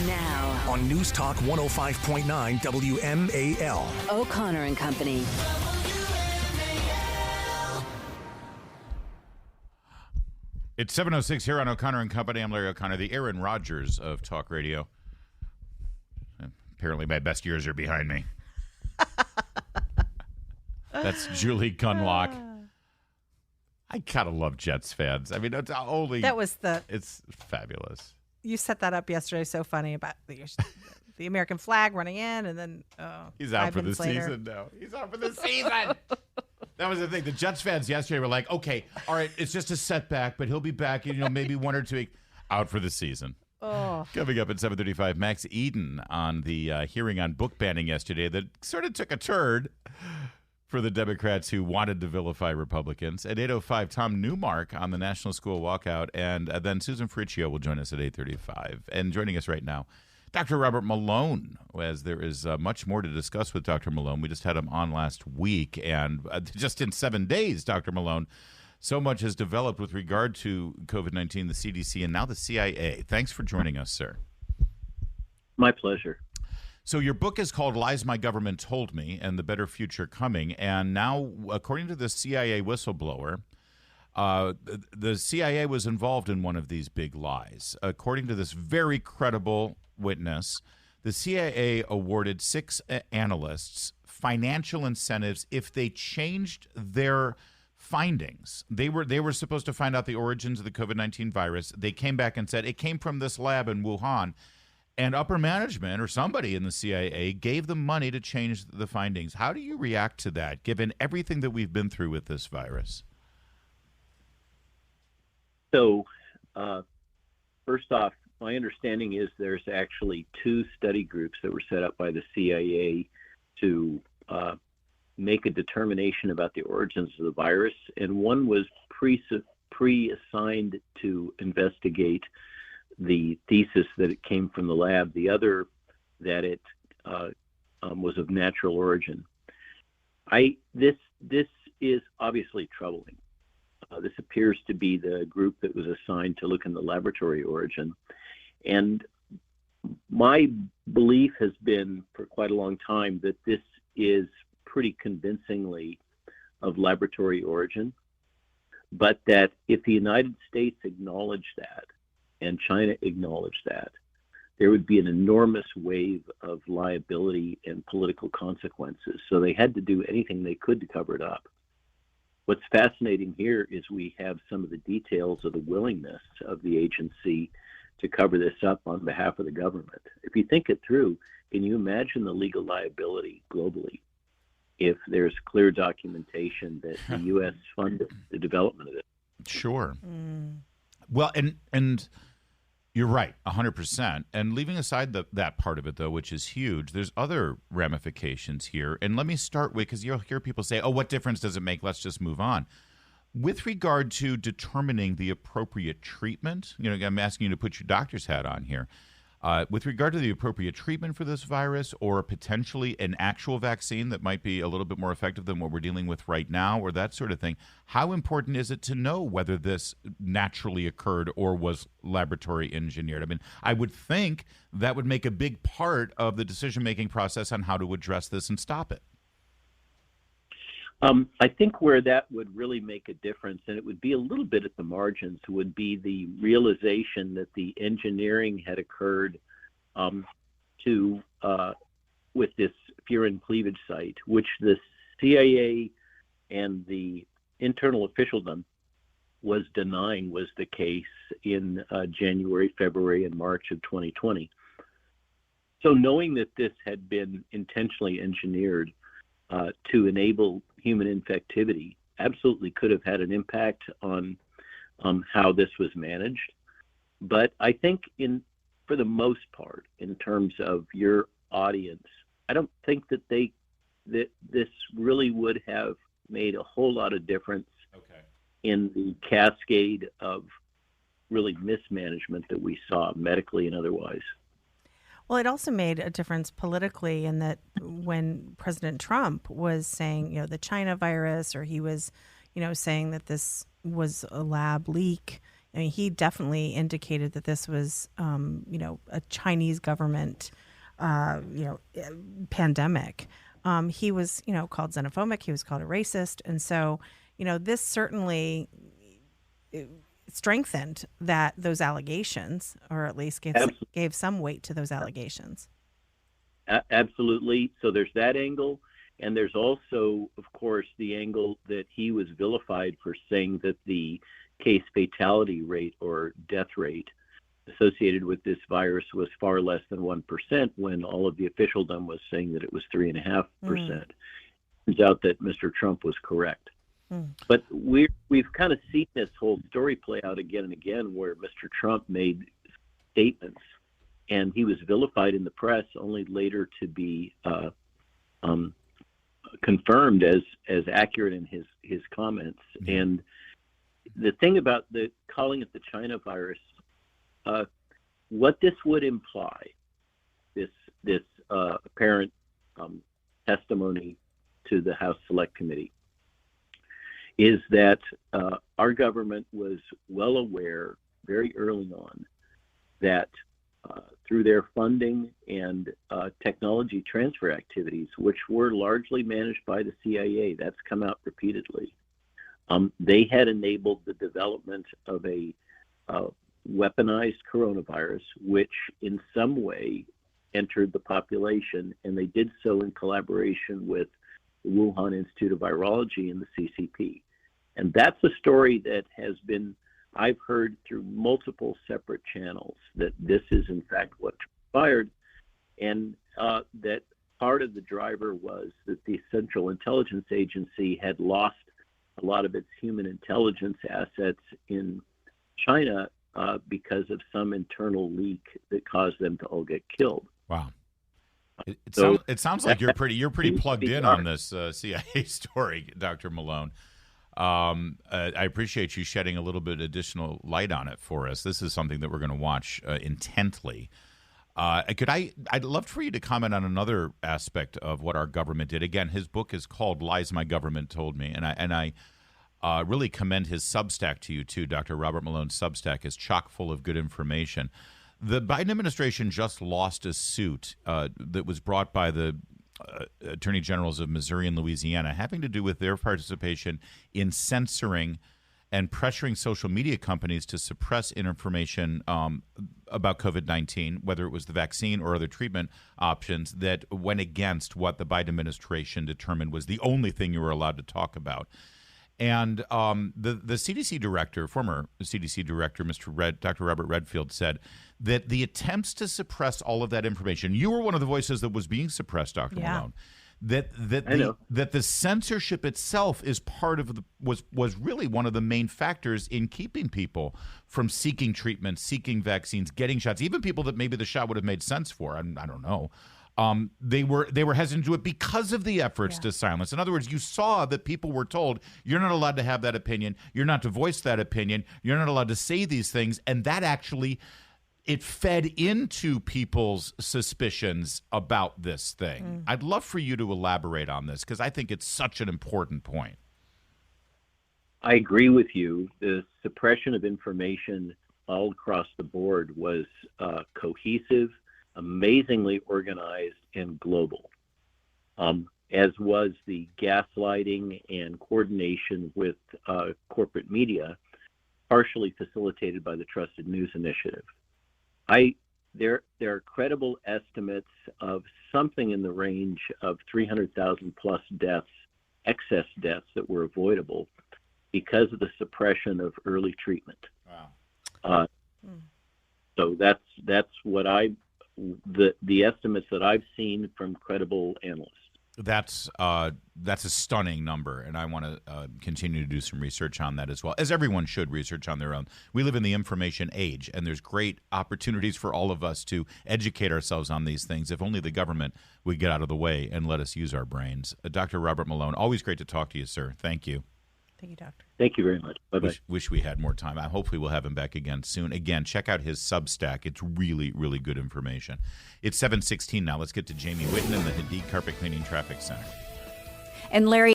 Now, on News Talk 105.9 WMAL. O'Connor and Company. It's 7:06 here on O'Connor and Company. I'm Larry O'Connor, the Aaron Rodgers of talk radio. Apparently my best years are behind me. That's Julie Gunlock. I kind of love Jets fans. I mean, it's only... It's fabulous. You set that up yesterday. So funny about the American flag running in, and then he's out for the season now. He's out for the season. That was the thing. The Jets fans yesterday were like, okay, all right, it's just a setback, but he'll be back in, maybe 1 or 2 weeks. Out for the season. Oh. Coming up at 7:35, Max Eden on the hearing on book banning yesterday that sort of took a turn for the Democrats who wanted to vilify Republicans. At 8:05, Tom Newmark on the National School Walkout, and then Susan Friccio will join us at 8:35. And joining us right now, Dr. Robert Malone, as there is much more to discuss with Dr. Malone. We just had him on last week, and just in 7 days, Dr. Malone, so much has developed with regard to COVID-19, the CDC, and now the CIA. Thanks for joining us, sir. My pleasure. So your book is called Lies My Government Told Me and the Better Future Coming. And now, according to the CIA whistleblower, the CIA was involved in one of these big lies. According to this very credible witness, the CIA awarded 6 analysts financial incentives if they changed their findings. They were supposed to find out the origins of the COVID-19 virus. They came back and said it came from this lab in Wuhan. And upper management or somebody in the CIA gave them money to change the findings. How do you react to that, given everything that we've been through with this virus? So, first off, my understanding is there's actually 2 study groups that were set up by the CIA to make a determination about the origins of the virus. And one was pre-assigned to investigate the thesis that it came from the lab, the other that it was of natural origin. This is obviously troubling. This appears to be the group that was assigned to look in the laboratory origin. And my belief has been for quite a long time that this is pretty convincingly of laboratory origin, but that if the United States acknowledged that, and China acknowledged that, there would be an enormous wave of liability and political consequences. So they had to do anything they could to cover it up. What's fascinating here is we have some of the details of the willingness of the agency to cover this up on behalf of the government. If you think it through, can you imagine the legal liability globally if there's clear documentation that the U.S. funded the development of it? Sure. Well, and you're right, 100%. And leaving aside that part of it, though, which is huge, there's other ramifications here. And let me start with, because you'll hear people say, oh, what difference does it make? Let's just move on. With regard to determining the appropriate treatment, I'm asking you to put your doctor's hat on here. With regard to the appropriate treatment for this virus, or potentially an actual vaccine that might be a little bit more effective than what we're dealing with right now, or that sort of thing, how important is it to know whether this naturally occurred or was laboratory engineered? I mean, I would think that would make a big part of the decision-making process on how to address this and stop it. I think where that would really make a difference, and it would be a little bit at the margins, would be the realization that the engineering had occurred with this furin cleavage site, which the CIA and the internal officialdom was denying was the case in January, February, and March of 2020. So knowing that this had been intentionally engineered to enable human infectivity absolutely could have had an impact on how this was managed. But I think for the most part, in terms of your audience, I don't think that this really would have made a whole lot of difference in the cascade of really mismanagement that we saw medically and otherwise. Well, it also made a difference politically in that when President Trump was saying, the China virus, or he was, saying that this was a lab leak, I mean, he definitely indicated that this was, a Chinese government, pandemic. He was, called xenophobic. He was called a racist. And so, this certainly strengthened those allegations, or at least gave some weight to those allegations. Absolutely. So there's that angle. And there's also, of course, the angle that he was vilified for saying that the case fatality rate or death rate associated with this virus was far less than 1%, when all of the officialdom was saying that it was 3.5%. Turns out that Mr. Trump was correct. But we've kind of seen this whole story play out again and again, where Mr. Trump made statements and he was vilified in the press, only later to be confirmed as accurate in his comments. And the thing about calling it the China virus, what this would imply, this apparent testimony to the House Select Committee, is that our government was well aware very early on that through their funding and technology transfer activities, which were largely managed by the CIA, that's come out repeatedly, they had enabled the development of a weaponized coronavirus, which in some way entered the population, and they did so in collaboration with the Wuhan Institute of Virology and the CCP. And that's a story that has been, I've heard through multiple separate channels, that this is in fact what transpired, and that part of the driver was that the Central Intelligence Agency had lost a lot of its human intelligence assets in China because of some internal leak that caused them to all get killed. Wow. It sounds like you're pretty plugged in on this CIA story, Dr. Malone. I appreciate you shedding a little bit additional light on it for us. This is something that we're going to watch intently. I'd love for you to comment on another aspect of what our government did. Again, his book is called "Lies My Government Told Me," and I really commend his Substack to you too. Dr. Robert Malone's Substack is chock full of good information. The Biden administration just lost a suit that was brought by the attorney generals of Missouri and Louisiana, having to do with their participation in censoring and pressuring social media companies to suppress information about COVID-19, whether it was the vaccine or other treatment options, that went against what the Biden administration determined was the only thing you were allowed to talk about. And the CDC director, former CDC director, Dr. Robert Redfield, said that the attempts to suppress all of that information, you were one of the voices that was being suppressed, Dr. Malone, that the censorship itself is part of was really one of the main factors in keeping people from seeking treatment, seeking vaccines, getting shots, even people that maybe the shot would have made sense for. I don't know. They were hesitant to do it because of the efforts to silence. In other words, you saw that people were told, you're not allowed to have that opinion, you're not to voice that opinion, you're not allowed to say these things, and that actually, it fed into people's suspicions about this thing. I'd love for you to elaborate on this, because I think it's such an important point. I agree with you. The suppression of information all across the board was cohesive, amazingly organized, and global, as was the gaslighting and coordination with corporate media, partially facilitated by the Trusted News Initiative. There are credible estimates of something in the range of 300,000 plus deaths, excess deaths that were avoidable because of the suppression of early treatment. Wow. So that's what the estimates that I've seen from credible analysts. That's a stunning number, and I want to continue to do some research on that as well, as everyone should research on their own. We live in the information age, and there's great opportunities for all of us to educate ourselves on these things, if only the government would get out of the way and let us use our brains. Dr. Robert Malone, always great to talk to you, sir. Thank you. Thank you, Doctor. Thank you very much. Bye-bye. Wish we had more time. Hopefully we'll have him back again soon. Again, check out his Substack. It's really, really good information. It's 7:16 now. Let's get to Jamie Whitten in the Hadid Carpet Cleaning Traffic Center. And Larry,